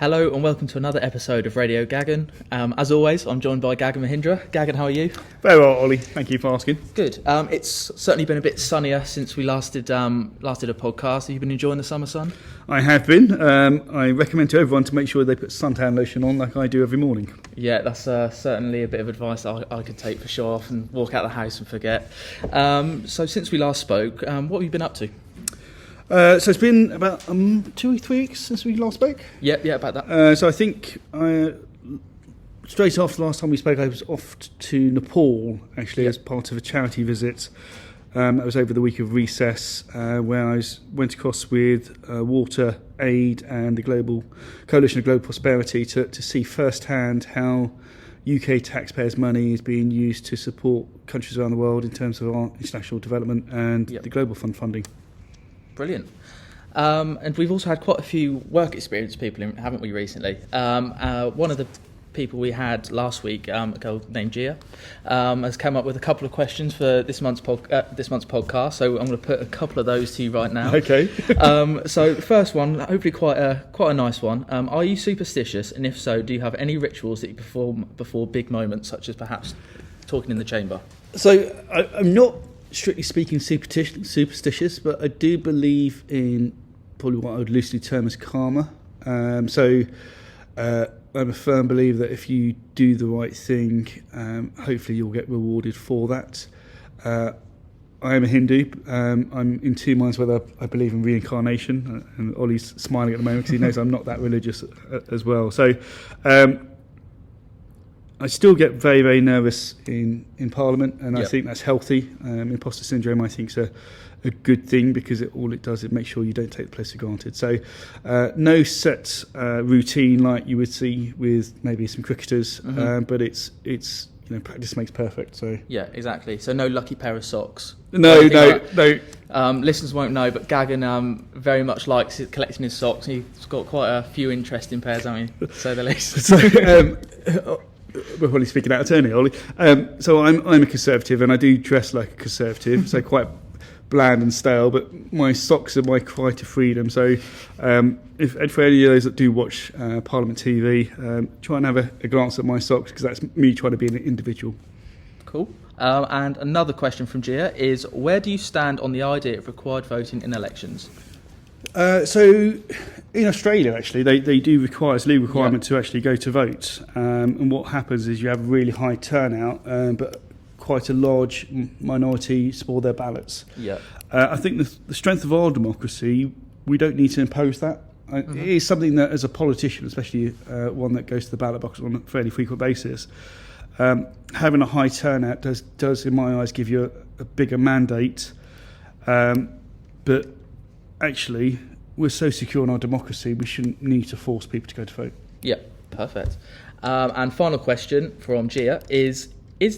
Hello and welcome to another episode of Radio Gagan. As always, I'm joined by Gagan Mohindra. Gagan, how are you? Very well, Olly. Thank you for asking. Good. It's certainly been a bit sunnier since we last did a podcast. Have you been enjoying the summer sun? I have been. I recommend to everyone to make sure they put suntan lotion on like I do every morning. Yeah, that's certainly a bit of advice I could take for sure. I often walk out of the house and forget. So since we last spoke, what have you been up to? So it's been about 2 or 3 weeks since we last spoke. Yeah, about that. So I think straight after the last time we spoke, I was off to Nepal, actually, as part of a charity visit. That was over the week of recess, where I went across with Water Aid and the Global Coalition of Global Prosperity to see firsthand how UK taxpayers' money is being used to support countries around the world in terms of our international development and the Global Fund funding. Brilliant. And we've also had quite a few work experience people, haven't we, recently? One of the people we had last week, a girl named Jiya, has come up with a couple of questions for this month's podcast. So I'm going to put a couple of those to you right now. Okay. So the first one, hopefully quite a nice one. Are you superstitious? And if so, do you have any rituals that you perform before big moments, such as perhaps talking in the chamber? So I'm not strictly speaking superstitious, but I do believe in probably what I would loosely term as karma. So I'm a firm believer that if you do the right thing, hopefully you'll get rewarded for that. I am a Hindu. I'm in two minds whether I believe in reincarnation, and Ollie's smiling at the moment because he knows I'm not that religious as well. So I still get very, very nervous in Parliament, and I think that's healthy. Imposter syndrome, I think, is a good thing because all it does is make sure you don't take the place for granted. So no set routine like you would see with maybe some cricketers, but it's practice makes perfect. So yeah, exactly. So no lucky pair of socks. No. Listeners won't know, but Gagan very much likes collecting his socks. He's got quite a few interesting pairs, haven't he, to say the least. So, we're probably speaking out of turn here, Ollie. So I'm a Conservative, and I do dress like a Conservative, so quite bland and stale, but my socks are my cry to freedom. So if for any of those that do watch Parliament TV, try and have a glance at my socks, because that's me trying to be an individual. Cool. And another question from Jiya is, where do you stand on the idea of required voting in elections? So in Australia, actually, they do require, it's a legal requirement to actually go to vote. And what happens is you have a really high turnout, but quite a large minority spoil their ballots. Yeah. I think the strength of our democracy, we don't need to impose that. It is something that, as a politician, especially one that goes to the ballot box on a fairly frequent basis, having a high turnout does in my eyes give you a bigger mandate. But actually, we're so secure in our democracy, we shouldn't need to force people to go to vote. Yeah, perfect. And final question from Jiya is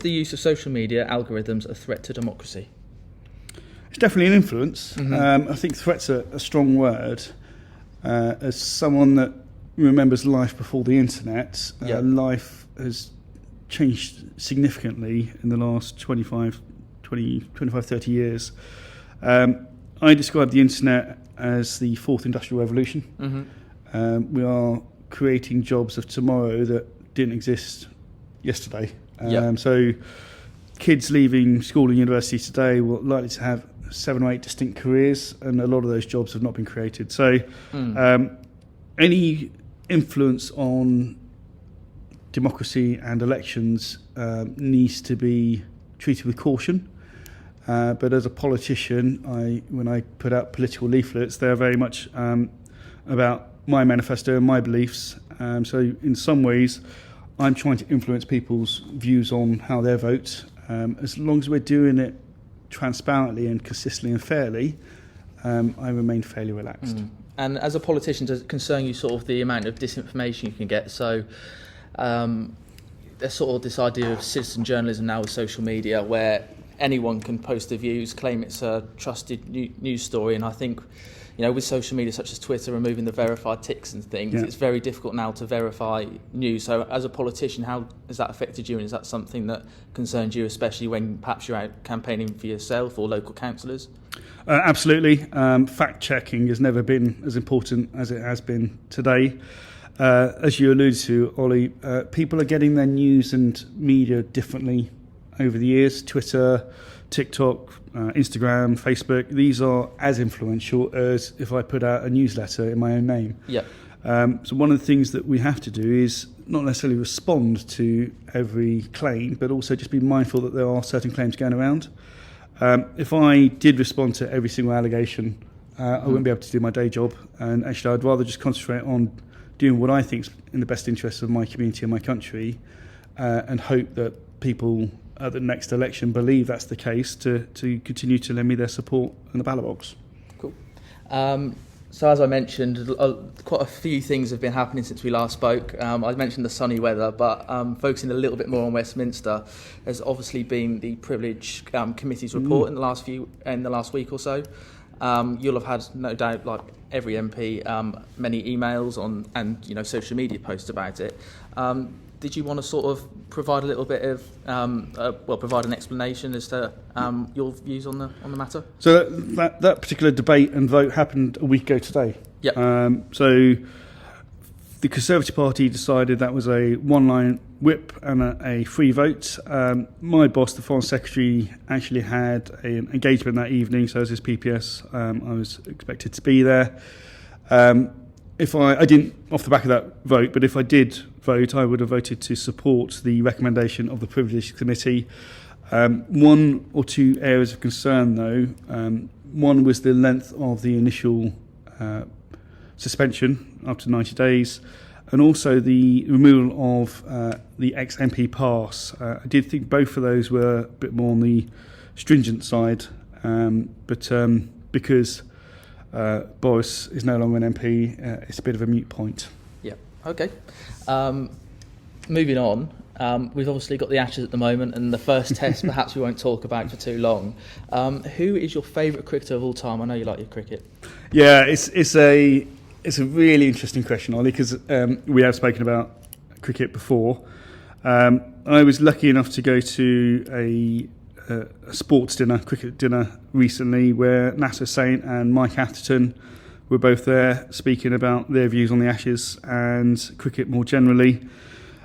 the use of social media algorithms a threat to democracy? It's definitely an influence. I think threat's a strong word. As someone that remembers life before the internet, life has changed significantly in the last 25, 30 years. I describe the internet as the fourth industrial revolution. We are creating jobs of tomorrow that didn't exist yesterday. So kids leaving school and university today will likely to have 7 or 8 distinct careers, and a lot of those jobs have not been created. So any influence on democracy and elections needs to be treated with caution. But as a politician, when I put out political leaflets, they're very much about my manifesto and my beliefs. So in some ways, I'm trying to influence people's views on how they vote. As long as we're doing it transparently and consistently and fairly, I remain fairly relaxed. And as a politician, does it concern you sort of the amount of disinformation you can get? So there's sort of this idea of citizen journalism now with social media, where anyone can post their views, claim it's a trusted news story, and I think, with social media such as Twitter removing the verified ticks and things, it's very difficult now to verify news. So as a politician, how has that affected you, and is that something that concerns you, especially when perhaps you're out campaigning for yourself or local councillors? Absolutely. Fact checking has never been as important as it has been today. As you alluded to, Ollie, people are getting their news and media differently over the years. Twitter, TikTok, Instagram, Facebook, these are as influential as if I put out a newsletter in my own name. Yep. So one of the things that we have to do is not necessarily respond to every claim, but also just be mindful that there are certain claims going around. If I did respond to every single allegation, I wouldn't be able to do my day job. And actually, I'd rather just concentrate on doing what I think is in the best interest of my community and my country, and hope that people at the next election believe that's the case to continue to lend me their support in the ballot box. Cool. So as I mentioned, quite a few things have been happening since we last spoke. I mentioned the sunny weather, but focusing a little bit more on Westminster, there's obviously been the Privilege Committee's report in the last week or so. You'll have had, no doubt, like every MP, many emails on and social media posts about it. Did you want to sort of provide a little bit of provide an explanation as to your views on the matter? So that particular debate and vote happened a week ago today. Yep. So the Conservative Party decided that was a one-line whip and a free vote. My boss, the Foreign Secretary, actually had an engagement that evening, so as his PPS, I was expected to be there. If I didn't off the back of that vote, but if I did vote, I would have voted to support the recommendation of the Privilege Committee. One or two areas of concern, though. One was the length of the initial suspension, up to 90 days, and also the removal of the ex-MP pass. I did think both of those were a bit more on the stringent side, but because Boris is no longer an MP, it's a bit of a moot point. Yeah, okay. Moving on, we've obviously got the Ashes at the moment, and the first test perhaps we won't talk about for too long. Who is your favourite cricketer of all time? I know you like your cricket. Yeah, it's a really interesting question, Ollie, because we have spoken about cricket before. I was lucky enough to go to a sports dinner, cricket dinner recently, where Nasser Saint and Mike Atherton were both there speaking about their views on the Ashes and cricket more generally.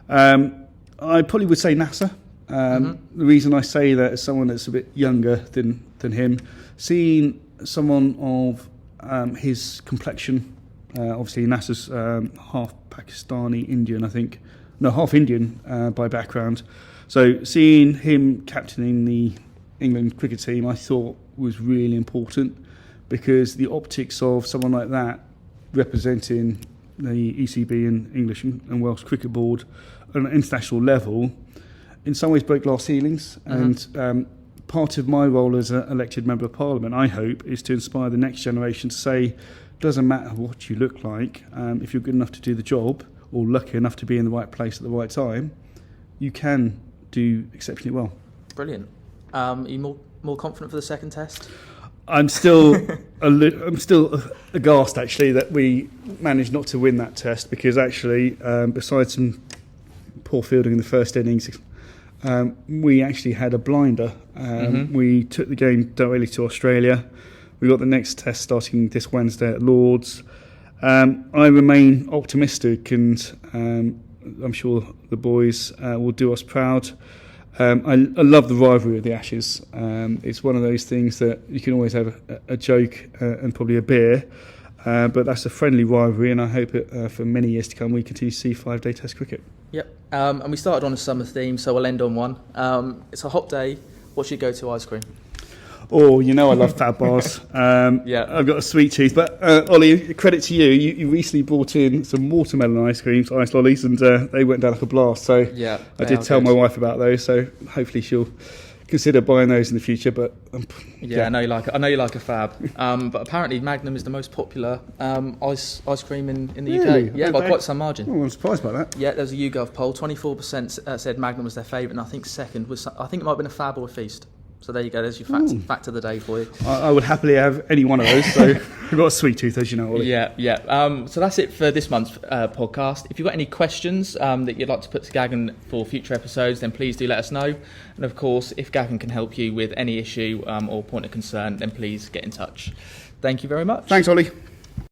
I probably would say Nasser. The reason I say that is someone that's a bit younger than him, seeing someone of his complexion. Obviously, Nasser's half Pakistani Indian, I think. No, half Indian by background. So seeing him captaining the England cricket team, I thought was really important, because the optics of someone like that representing the ECB and English and Welsh Cricket Board on an international level in some ways broke glass ceilings. And part of my role as an elected member of Parliament, I hope, is to inspire the next generation to say, doesn't matter what you look like, if you're good enough to do the job or lucky enough to be in the right place at the right time, you can do exceptionally well. Brilliant. Are you more confident for the second test? I'm still aghast actually that we managed not to win that test, because actually besides some poor fielding in the first innings, we actually had a blinder. We took the game directly to Australia. We got the next test starting this Wednesday at Lord's. I remain optimistic, and I'm sure the boys will do us proud. I love the rivalry of the Ashes. It's one of those things that you can always have a joke and probably a beer, but that's a friendly rivalry, and I hope for many years to come we continue to see 5-day Test cricket. Yep. And we started on a summer theme, so we'll end on one. It's a hot day. What's your go-to ice cream? Oh, I love Fab bars. Yeah, I've got a sweet tooth. But Ollie, credit to you. You recently brought in some watermelon ice creams, ice lollies, and they went down like a blast. So yeah, I did tell my wife about those. So hopefully she'll consider buying those in the future. But I know you like it. I know you like a Fab. But apparently Magnum is the most popular ice cream in the UK. Yeah, by quite some margin. Oh, I'm surprised by that. Yeah, there's a YouGov poll. 24% said Magnum was their favourite, and I think second was, I think it might have been a Fab or a Feast. So there you go, there's your fact of the day for you. I would happily have any one of those, so I've got a sweet tooth, as you know, Ollie. Yeah. So that's it for this month's podcast. If you've got any questions that you'd like to put to Gagan for future episodes, then please do let us know. And of course, if Gagan can help you with any issue or point of concern, then please get in touch. Thank you very much. Thanks, Ollie.